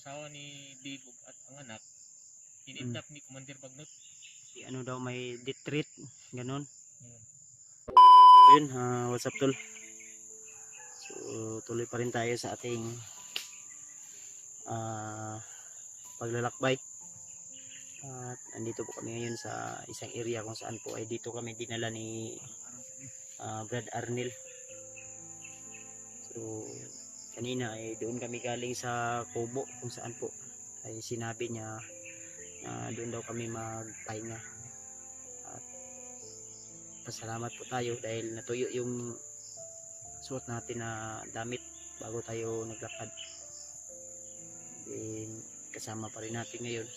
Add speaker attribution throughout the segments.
Speaker 1: asawa ni Dave at ang anak kinidnap ni Commander Bagnot.
Speaker 2: Si ano daw may detreat, ganun.
Speaker 1: Yun.
Speaker 2: Yun, what's up tol? So tuloy pa rin tayo sa ating paglalakbay. At andito po kami ngayon sa isang area kung saan po ay dito kami dinala ni Brad Arnel. So kanina ay doon kami galing sa Kubo kung saan po ay sinabi niya na doon daw kami magpahinga. At pasalamat po tayo dahil natuyo yung suot natin na damit bago tayo naglakad. Then kasama pa rin natin ngayon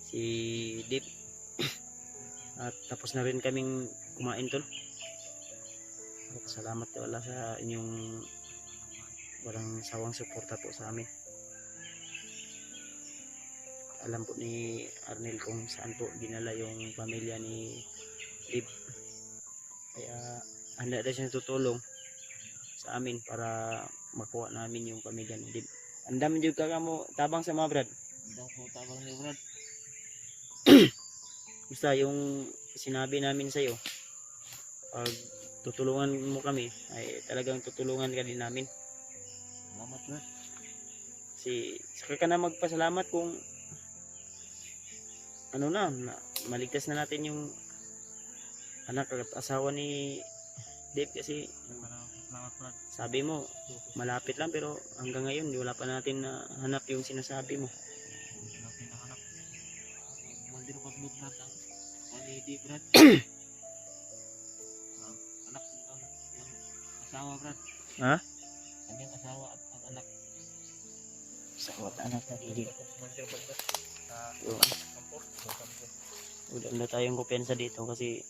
Speaker 2: si Deep. At tapos na rin kaming kumain tol. Salamat wala sa inyong walang sawang suporta po sa amin. Alam po ni Arnel kung saan po dinala yung pamilya ni Deep, kaya handa na siya tutulong sa amin para makuha namin yung pamilya ni Deep. Andam juga kamu tabang sama Brad.
Speaker 1: Andang po tabang ni Brad.
Speaker 2: Basta yung sinabi namin sa iyo, pag tutulungan mo kami ay talagang tutulungan ka din namin.
Speaker 1: Salamat Brad.
Speaker 2: Kasi saka ka na magpasalamat kung ano na maligtas na natin yung anak at asawa ni Dave. Kasi
Speaker 1: Salamat Brad.
Speaker 2: sabi mo malapit lang pero hanggang ngayon wala pa natin na hanap yung sinasabi mo.
Speaker 1: Wala pinahanap. Commander Bagnot Brad ang ni Dave Brad. Anak ang asawa Brad.
Speaker 2: Ha?
Speaker 1: Kanyang asawa at ang anak.
Speaker 2: Asawa at anak na Dave.
Speaker 1: Commander Bagnot sa kampo.
Speaker 2: Udah na tayong kumpiyansa dito kasi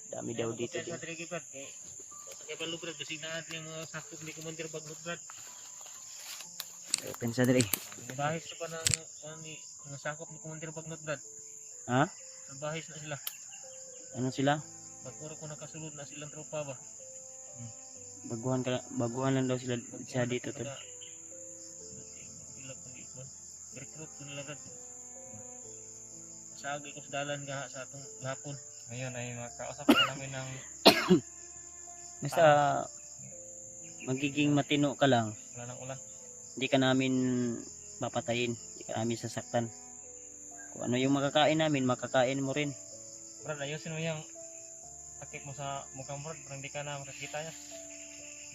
Speaker 2: dami daw dito din.
Speaker 1: Kaya balo Brad, kasi na yung mga sakop ni Commander Bagnot Brad.
Speaker 2: Kumpiyansa dali.
Speaker 1: Bahis na pa ng sakop ni Commander Bagnot Brad.
Speaker 2: Ha?
Speaker 1: Bahis na sila.
Speaker 2: Ano sila?
Speaker 1: Pagpuro ko nakasulod na silang tropa ba?
Speaker 2: Baguhan lang daw sila siya dito tol.
Speaker 1: Recruit ko nila Brad. Masagi ko sa dalan nga sa atong hapon. Ngayon ay makausap na namin ng
Speaker 2: Basta magiging matino ka lang.
Speaker 1: wala ng ulan.
Speaker 2: Hindi ka namin papatayin, hindi ka namin sasaktan. Kung ano yung makakain namin, makakain mo rin.
Speaker 1: Brad, ayusin mo yung takip mo sa mukhang Brad, parang hindi ka na makakita niya.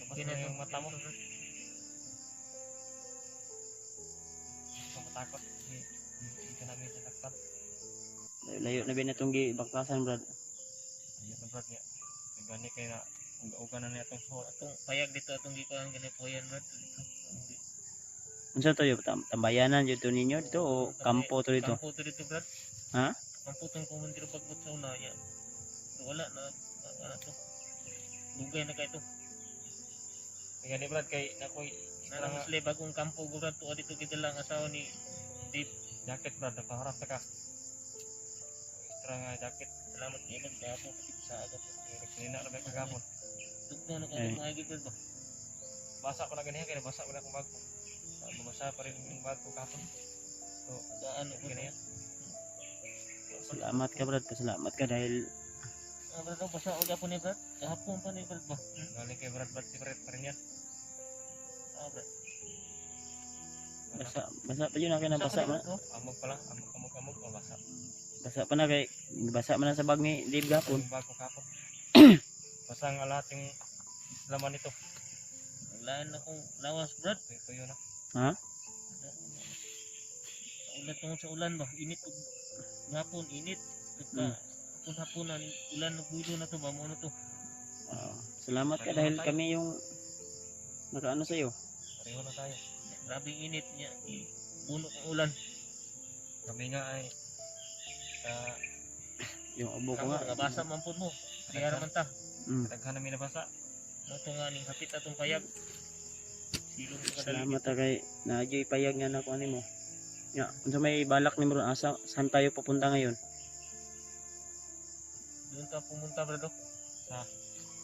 Speaker 1: Tapos mo yung mata mo. Huwag kang matakot. Hindi ka namin sasaktan.
Speaker 2: Layo na bin itong gibaktasan Brad.
Speaker 1: Ayun na Brad nga. Gani kayo na uga na niya itong suot. Itong payag dito, itong gikuhan ganito po yan Brad.
Speaker 2: Unsa to yung tambayanan dito ninyo dito o kampo to dito?
Speaker 1: Kampo to dito Brad.
Speaker 2: Ha?
Speaker 1: Kampo itong Commander Bagnot sa una yan. Wala na, ano to. Dugay na kayo to. Kaya ni Brad, kay nakoy nang sila bagong kampo Brad to dito kita lang asawa ni Dave. Jacket Brad, nakaharap ka. Extra nga jacket. Salamat niya Brad, kaya po sa agad. Kanina na may kagapon. Tugto na kayo mga Brad ba? Basa ko na ganyan, kaya basa ko na akong bago. Bumasa pa rin yung bago kapon. So, ano ko na yan?
Speaker 2: Salamat ka Brad, pasalamat ka dahil
Speaker 1: Brad, basa ko gapon ni Brad. Kahapon pa ni Brad ba? Galing kay Brad, secret pa rin yan. Brad.
Speaker 2: basa pa yun akin na basa pa na.
Speaker 1: Amog pala, amog, basa.
Speaker 2: Basa pa na kay basa man na sa bag ni Dave gapon.
Speaker 1: Bago kapon. Basa nga lahat yung laman nito. Lain akong lawas Brad. Ito yun na.
Speaker 2: Ha?
Speaker 1: Ulan tungkol sa ulan ba? Init hapon, init. Hapon-haponan, ulan nagbulo na to ba? Ano to?
Speaker 2: Salamat ka dahil kami yung nakaano sa iyo.
Speaker 1: Pareho na tayo. Grabing init niya. Buno ng ulan. Kami nga ay
Speaker 2: Yung ubo ko nga.
Speaker 1: Nabasa man po mo. Kaya naman ta. Taghan namin nabasa. Ito nga ning hapit atong payag. Silong sa kadali.
Speaker 2: Salamat ka kay naadyoy payag nga na ko ani mo. Ya, unsa may balak ni mo asa saan tayo pupunta ngayon?
Speaker 1: Doon ta pumunta Brad. Sa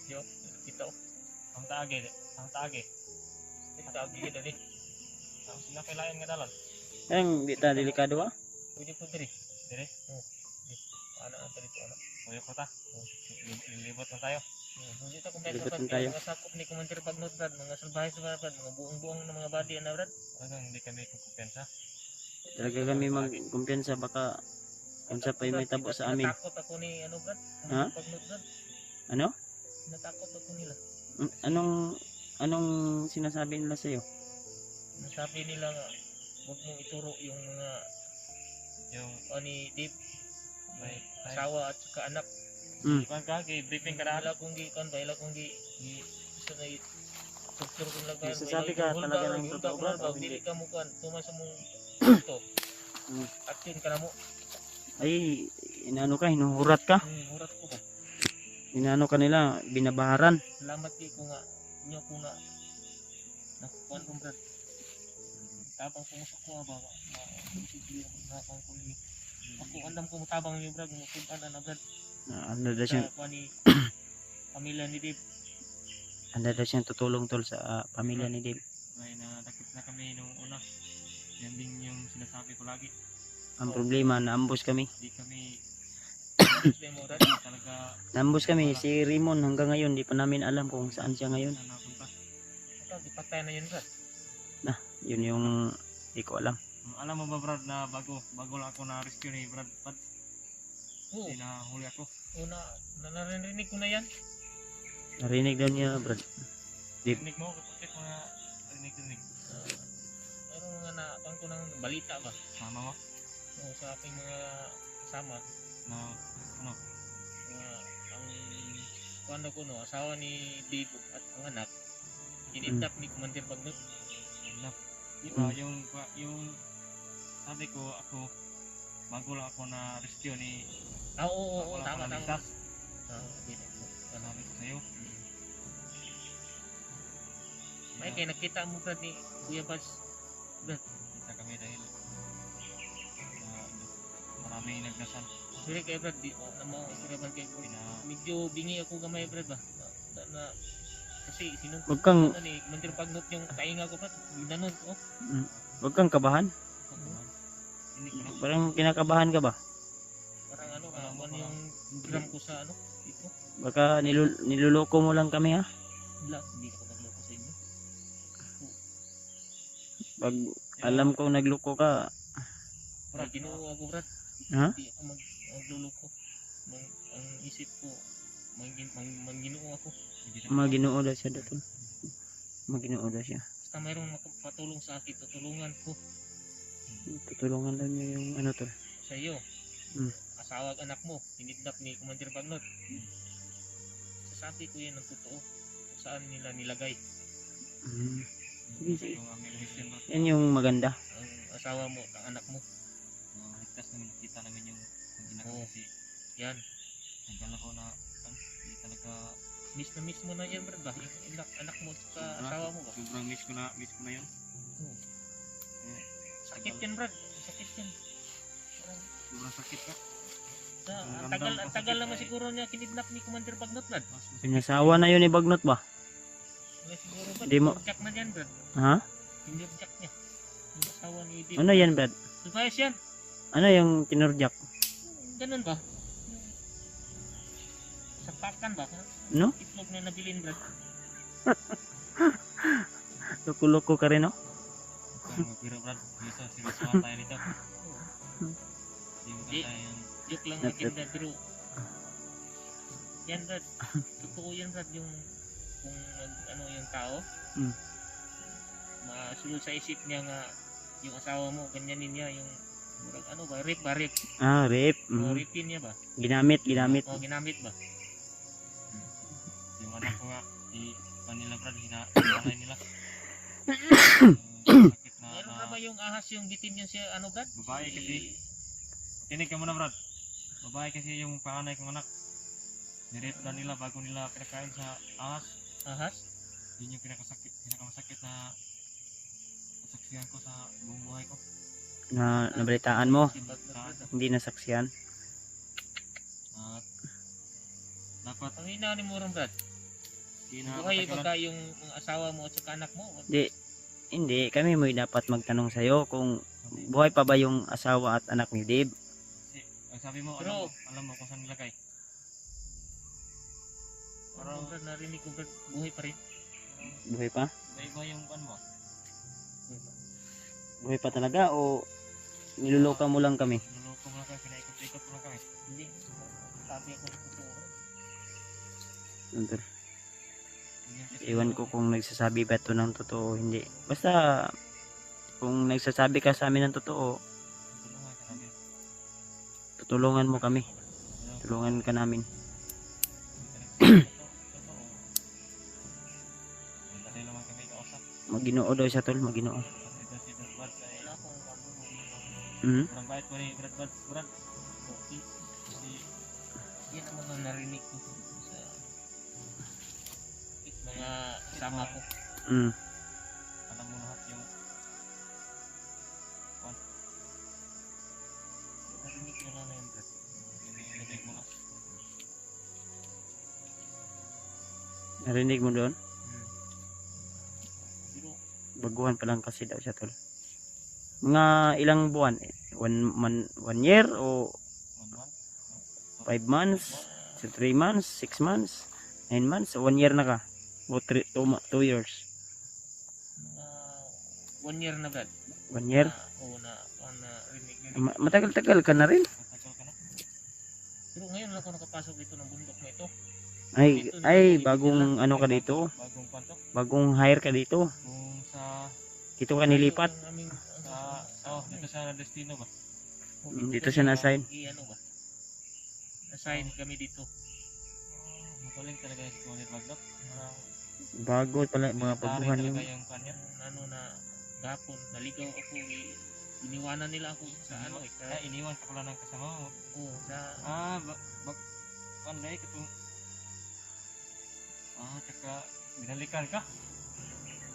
Speaker 1: yo, kita ang taagi. Ang taagi dali. Ang sila kailangan nga dalan.
Speaker 2: Ang di ta delikado ah.
Speaker 1: Pwede po diri. Dire? Oo. Ano ang dito ano? Pwede ko ta. Lilibot na tayo. Hindi ta kumpleto
Speaker 2: Lilibot
Speaker 1: brad.
Speaker 2: na tayo.
Speaker 1: Mga sakop ni Commander Bagnot brad, mga salbahe sa brad, mga buong-buong na mga body na brad. Talagang hindi kami kumpiyansa.
Speaker 2: Talaga kami magkumpiyansa baka unsa pa may tabo sa amin.
Speaker 1: Natakot ako ni ano brad?
Speaker 2: Ha?
Speaker 1: Bagnot brad.
Speaker 2: Ano?
Speaker 1: Natakot ako nila.
Speaker 2: Anong sinasabi nila sa iyo?
Speaker 1: Nasabi nila nga huwag mong ituro yung mga ni Dave may asawa at saka anak. Briefing ka na ala kung gi kon ba ila kung gi isa na picture kung lang
Speaker 2: Sasabi ka talaga ng totoo brad o
Speaker 1: dili
Speaker 2: hindi?
Speaker 1: ka mo kan tuma sa mong to. Action ka na mo.
Speaker 2: Ay, inano ka, hinuhurat ka?
Speaker 1: Hurat ko ba?
Speaker 2: Inano ka nila, binabaharan.
Speaker 1: Salamat kay ko nga inyo ko na nakuan kong brad. Tabang pumusok ko ba na kung ni ako alam ko tabang ni brad mo kuan na brad.
Speaker 2: Ano daw siya,
Speaker 1: Kuan ni pamilya ni Dave.
Speaker 2: ano daw siya tutulong tol sa pamilya ni Dave.
Speaker 1: May nadakip na kami nung una. Yan din yung sinasabi ko lagi.
Speaker 2: Ang problema, naambos kami.
Speaker 1: Di kami talaga
Speaker 2: Naambos kami, si Rimon hanggang ngayon, di pa namin alam kung saan siya ngayon.
Speaker 1: napunta. Di patay na yun brad.
Speaker 2: Yun yung, di ko alam.
Speaker 1: Alam mo ba brad na bago lang ako na rescue ni Brad Pad? Oo. Sinahuli ako. Una, narinig ko na yan.
Speaker 2: Narinig daw niya, Brad.
Speaker 1: Narinig mo? Kapag mga rinig. Meron mga nakuha ko ng balita ba? Sama mo? Oo, sa aking mga kasama. Na, ano? Ang kuwanda ko no, asawa ni Dave at ang anak, kinidnap ni Commander Bagnot. Kinidnap. Di ba, yung sabi ko ako, bago lang ako na rescue ni oo, tama. Sabi ko sa'yo. May kaya nakita mo brad ni Kuya Baz. Brad, kita kami dahil maraming nagdasal. Sorry kay brad, di mo siraban kay medyo bingi ako gamay brad ba. Kasi
Speaker 2: Wag kang,
Speaker 1: ni Commander Bagnot yung tainga ko brad, ginanon ko.
Speaker 2: wag kang kabahan. Parang kinakabahan ka ba?
Speaker 1: Parang ano yung gram ko sa ano dito.
Speaker 2: Baka niluloko mo lang kami ha?
Speaker 1: Wala, hindi ako nagloko sa inyo.
Speaker 2: Pag alam kong nagloko ka,
Speaker 1: Brad, ginoo ako brad.
Speaker 2: ha?
Speaker 1: Hindi ako magluloko. Ang isip ko, mangginoo ako.
Speaker 2: Maginoo daw siya daw. Maginoo daw siya.
Speaker 1: Basta mayroong makapatulong sa akin, tutulungan ko
Speaker 2: Tutulungan lang niya yung ano to.
Speaker 1: sa iyo. Asawa at anak mo, kinidnap ni Commander Bagnot. Sasabi ko yan ng totoo kung saan nila nilagay.
Speaker 2: Sige.
Speaker 1: Yung aming mission mo.
Speaker 2: Yan yung maganda.
Speaker 1: Ang asawa mo, ang anak mo. Ligtas naman kita namin yung ginagawa kasi yan. Nagdala ko na hindi talaga miss mo na yan brad ba? Yung anak mo sa asawa mo ba? Sobrang miss ko na yan. Sakit yan brad, sakit yan. Sobrang sakit ka. Ang tagal naman siguro niya kinidnap ni Commander Bagnot brad.
Speaker 2: Pinasawa na yun ni Bagnot ba?
Speaker 1: Siguro brad,
Speaker 2: Di mo-
Speaker 1: jack na yan brad.
Speaker 2: Ha?
Speaker 1: Jack niya. Yung asawa ni Dave.
Speaker 2: Ano yan, Brad?
Speaker 1: Surprise yan.
Speaker 2: Ano yung tinurjak?
Speaker 1: Ganun ba? Sapakan ba?
Speaker 2: No?
Speaker 1: Itlog na nabilin brad.
Speaker 2: Loko-loko ka rin, no?
Speaker 1: Pero brad, seryoso tayo nito. Joke lang natin brad, pero yan brad, totoo yan brad yung kung ano yung tao. Masulod sa isip niya nga yung asawa mo, ganyanin niya yung ano ba, rape ba? Rape.
Speaker 2: Rape.
Speaker 1: Rapein niya ba?
Speaker 2: Ginamit.
Speaker 1: O, ginamit ba? Yung anak ko nga, Manila brad, hinalay nila. Meron na ba yung ahas yung bitin niya siya, ano brad? Babae kasi. Tinig ka muna brad. Babae kasi yung panganay kong anak. Nirape na nila bago nila pinakain sa ahas. Ahas? Yun yung pinakamasakit na nasaksihan ko sa buong buhay ko.
Speaker 2: Na nabalitaan mo. Hindi nasaksihan.
Speaker 1: At dapat ang hinahanin mo rin brad. Buhay baka yung asawa mo at saka anak mo.
Speaker 2: Di. Hindi, kami mo dapat magtanong sa'yo kung buhay pa ba yung asawa at anak ni Dave.
Speaker 3: Ang sabi mo,
Speaker 1: Pero-
Speaker 3: alam mo kung saan nilagay.
Speaker 1: Parang Brad, narinig ko Brad, buhay pa rin.
Speaker 2: Buhay pa?
Speaker 3: Iba yung ano mo.
Speaker 1: Buhay pa.
Speaker 2: Buhay pa talaga o niluloka mo lang kami?
Speaker 3: Niluloko mo lang kami, pinaikot-ikot mo lang kami.
Speaker 1: Hindi. Sabi ako ng totoo.
Speaker 2: Siyempre,
Speaker 3: Yun yung
Speaker 2: iwan ko kung nagsasabi ba ito ng totoo o hindi. Basta kung nagsasabi ka sa amin ng totoo,
Speaker 3: tulungan ka namin.
Speaker 2: tutulungan mo kami.
Speaker 3: Ano?
Speaker 2: Tulungan ka namin.
Speaker 3: Totoo. Dali naman kami kausap.
Speaker 2: Maginoo daw siya tol, maginoo.
Speaker 3: Ito si Brad Bad ay
Speaker 1: Wala akong gabo mo.
Speaker 2: Mhm.
Speaker 3: bait mo ni Brad Bad. Brad.
Speaker 1: Okay.
Speaker 3: Si
Speaker 1: Yan ang mga narinig ko sa mga kasama ko.
Speaker 2: Mm.
Speaker 3: alam mo lahat yung
Speaker 1: Narinig ko na yun Brad.
Speaker 3: nilibig mo na.
Speaker 2: Narinig mo doon?
Speaker 1: Pero
Speaker 2: Baguhan pa lang kasi daw siya tol. Mga ilang buwan? 1 year o
Speaker 3: 1 month.
Speaker 2: 5 months? 3 months? 6 months? 9 months? 1 year na ka? O 2 years?
Speaker 1: mga 1 year na Brad.
Speaker 2: 1 year?
Speaker 1: Oo na narinig.
Speaker 2: Matagal-tagal ka na rin.
Speaker 3: Matagal ka na.
Speaker 1: Pero ngayon lang ako nakapasok dito ng bundok na ito.
Speaker 2: Ay, bagong ano ka dito?
Speaker 3: Bagong kwanto.
Speaker 2: Bagong hire ka dito?
Speaker 3: Kung sa
Speaker 2: Dito ka nilipat?
Speaker 1: Yung aming-
Speaker 3: dito sa destino ba?
Speaker 2: Dito siya na-assign?
Speaker 1: Ano ba? Assign kami dito.
Speaker 3: Magaling talaga si Kuya Magnot. Parang
Speaker 2: Bago pala mga
Speaker 3: military
Speaker 2: paguhan yung...
Speaker 3: talaga yung kanya.
Speaker 1: Ano na gapon, naligaw ako iniwanan nila ako sa ano eh.
Speaker 3: Ay, iniwan ka pala ng kasama mo.
Speaker 1: Oo, sa
Speaker 3: Panday ka itong... tsaka binalikan ka.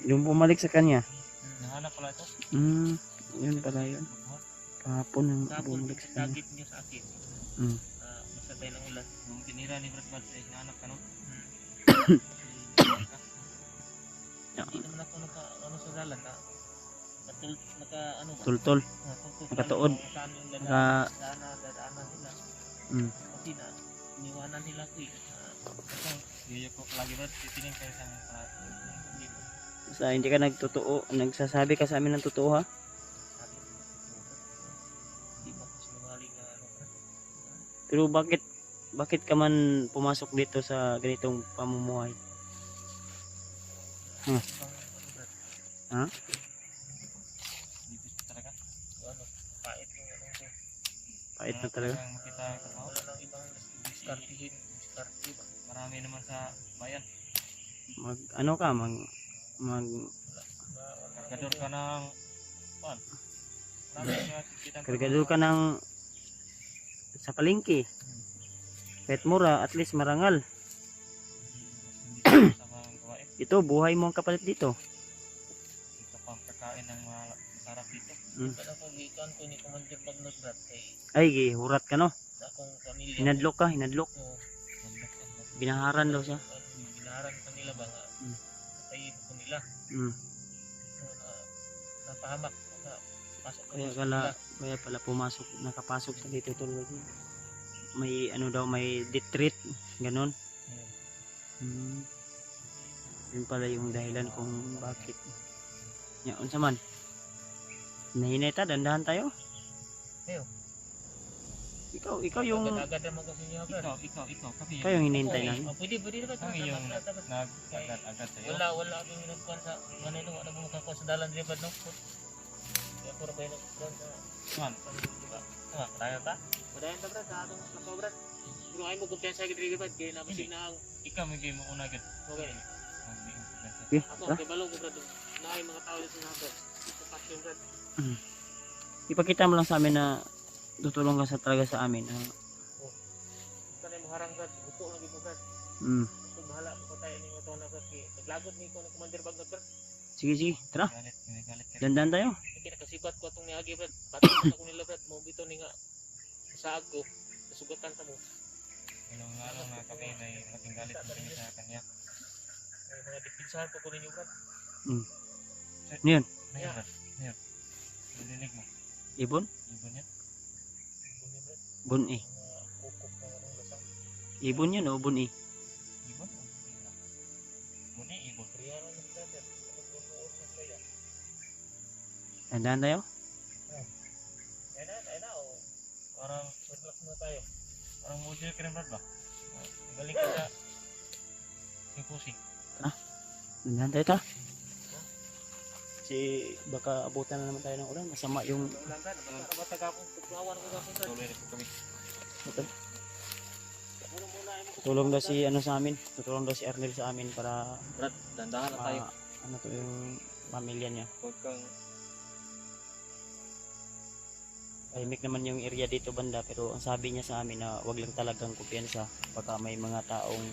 Speaker 2: Yung bumalik sa kanya.
Speaker 3: Nahanap pala ito.
Speaker 2: Yun pala yun. Kahapon yung
Speaker 1: gapon
Speaker 2: bumalik sa kanya.
Speaker 1: dagit niyo sa akin.
Speaker 2: Mm.
Speaker 1: Masabay ng ulan.
Speaker 3: Yung tinira ni Brad Bad ay hinahanap ka no?
Speaker 1: Hindi naman ako ano sa dalan na ano ba?
Speaker 2: Tultol. Nakatuod.
Speaker 1: Saan yung
Speaker 2: Naka-
Speaker 1: dadaanan nila.
Speaker 2: Mm.
Speaker 1: Kasi na iniwanan nila ko eh.
Speaker 3: Hindi ko lagi Brad, titingin kayo sa mga
Speaker 1: Hindi ba?
Speaker 2: Basta hindi ka nagtotoo. Nagsasabi ka sa amin ng totoo ha?
Speaker 1: Sabi ko, hindi ba ako sinungaling na ano ka?
Speaker 2: Pero bakit ka man pumasok dito sa ganitong pamumuhay?
Speaker 1: Ibang ano ba?
Speaker 2: Ha?
Speaker 3: dito talaga.
Speaker 1: Ano, pait yung ano ko.
Speaker 2: Pait na talaga.
Speaker 3: Makita ka pa.
Speaker 1: Wala nang ibang diskartihin. Diskarte ba?
Speaker 3: Marami naman sa bayan.
Speaker 2: Ano ka?
Speaker 1: Wala
Speaker 3: Kargador ka ng... Pan. Marami ka kita.
Speaker 2: Kargador ka ng sa palengke. Kahit mura, at least marangal.
Speaker 3: Hindi ka sa mga gawain.
Speaker 2: Ito, buhay mo ang kapalit dito.
Speaker 3: Ito pang kakain ng mga sarap dito.
Speaker 1: Kada ko gikan ko ni Commander Magnus Brat kay
Speaker 2: Ay, hurat ka no?
Speaker 1: sa akong pamilya.
Speaker 2: Hinadlok ka, hinadlok.
Speaker 1: Oo.
Speaker 2: Binaharan daw siya.
Speaker 1: Binaharan ka nila ba nga?
Speaker 2: Mm.
Speaker 1: Patayin ko nila.
Speaker 2: Mm.
Speaker 1: So, napahamak. Pasok ko
Speaker 2: Kaya
Speaker 1: sa kanila.
Speaker 2: kaya pala pumasok, nakapasok sa dito tulad. May ano daw, may detreat, ganon. Yun pala yung dahilan kung bakit. Ya, unsa man? Nahinay ta, dandahan tayo.
Speaker 1: Eyo.
Speaker 2: Ikaw yung
Speaker 1: Agad naman kasi niya ba?
Speaker 3: Ikaw. Kami
Speaker 2: kayo yung hinihintay lang.
Speaker 1: Pwede naman.
Speaker 3: Kami yung nag-agad sa'yo.
Speaker 1: Wala akong minagkuhan sa ganito. Ano mo makakuha sa dalan rin ba no? Kaya puro kayo nagkuhan sa
Speaker 3: Man,
Speaker 1: padayan ta? Padayan ta brad, sa atong nakaw brad. Pero ay mo kumpiyansa sa gitri brad, kaya nabasin na ang
Speaker 3: ikaw may game mo una agad.
Speaker 1: okay.
Speaker 2: Okay,
Speaker 1: Ako,
Speaker 2: tara.
Speaker 1: kay balong ko brad, naay mga tao dito na brad. Sa passion brad.
Speaker 2: Ipakita mo lang sa amin na tutulong ka sa talaga sa amin.
Speaker 1: Kanay mo harang brad, upo lagi mo brad. Ako bahala ko tayo ni mo to na brad. Naglagod ni ko ng Commander Bagnot brad.
Speaker 2: Sige, tara.
Speaker 3: Galit ka.
Speaker 2: Dandan tayo.
Speaker 1: Kinakasibat ko atong niagi brad. Patong ako nila brad, mo bito ni nga saag ko. Nasugatan ta mo.
Speaker 3: Ano nga kami may maging galit mo kami sa kanya.
Speaker 1: Ay mga dipinsahan ko ninyo brad.
Speaker 2: Ano yun?
Speaker 3: Ano yun, Brad? Ano yun? Nadinig mo?
Speaker 2: Ibon?
Speaker 3: Ibon yan?
Speaker 2: Bun eh.
Speaker 1: Kukok na ng lasang.
Speaker 2: Ibon yun o bun eh.
Speaker 3: Ibon? O ibon? Muni, ibon.
Speaker 1: Riyan ang isda dyan. Nagbunuon na kaya.
Speaker 2: Tandaan tayo?
Speaker 1: Ayun na, o.
Speaker 3: Parang,
Speaker 1: Relax na tayo.
Speaker 3: parang model ka rin, Brad ba? Galing ka sa sing-pusing.
Speaker 2: Tandaan tayo ta. Kasi baka abutan na naman tayo ng ulan. Masama yung
Speaker 1: Ulan ka, namatag akong tuklawan ko gapon sa.
Speaker 3: Tuloy na po kami.
Speaker 1: Muna ay
Speaker 2: tulong daw si ano sa amin. Tutulong daw si Ernel sa amin para
Speaker 3: Brad, dandahan na tayo.
Speaker 2: ano to yung pamilya niya.
Speaker 3: Huwag kang
Speaker 2: Tahimik naman yung area dito banda pero ang sabi niya sa amin na wag lang talagang kumpiyansa baka may mga taong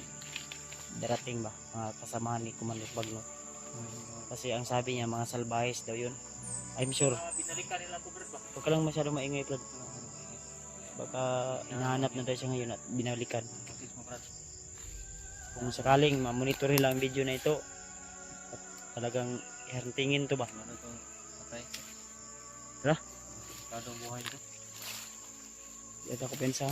Speaker 2: darating ba mga kasamahan ni Kumandos Bagno kasi ang sabi niya mga salbahes daw yun. I'm sure
Speaker 1: binalikan nila ko Brad ba?
Speaker 2: huwag ka lang masyado maingay Brad baka hinahanap na daw siya ngayon at binalikan.
Speaker 3: practice mo, Brad.
Speaker 2: Kung sakaling ma-monitor nila ang video na ito at talagang ihantingin to ba
Speaker 3: Ano itong patay?
Speaker 2: Tara.
Speaker 3: Kadong buhay dito.
Speaker 2: di ako pensa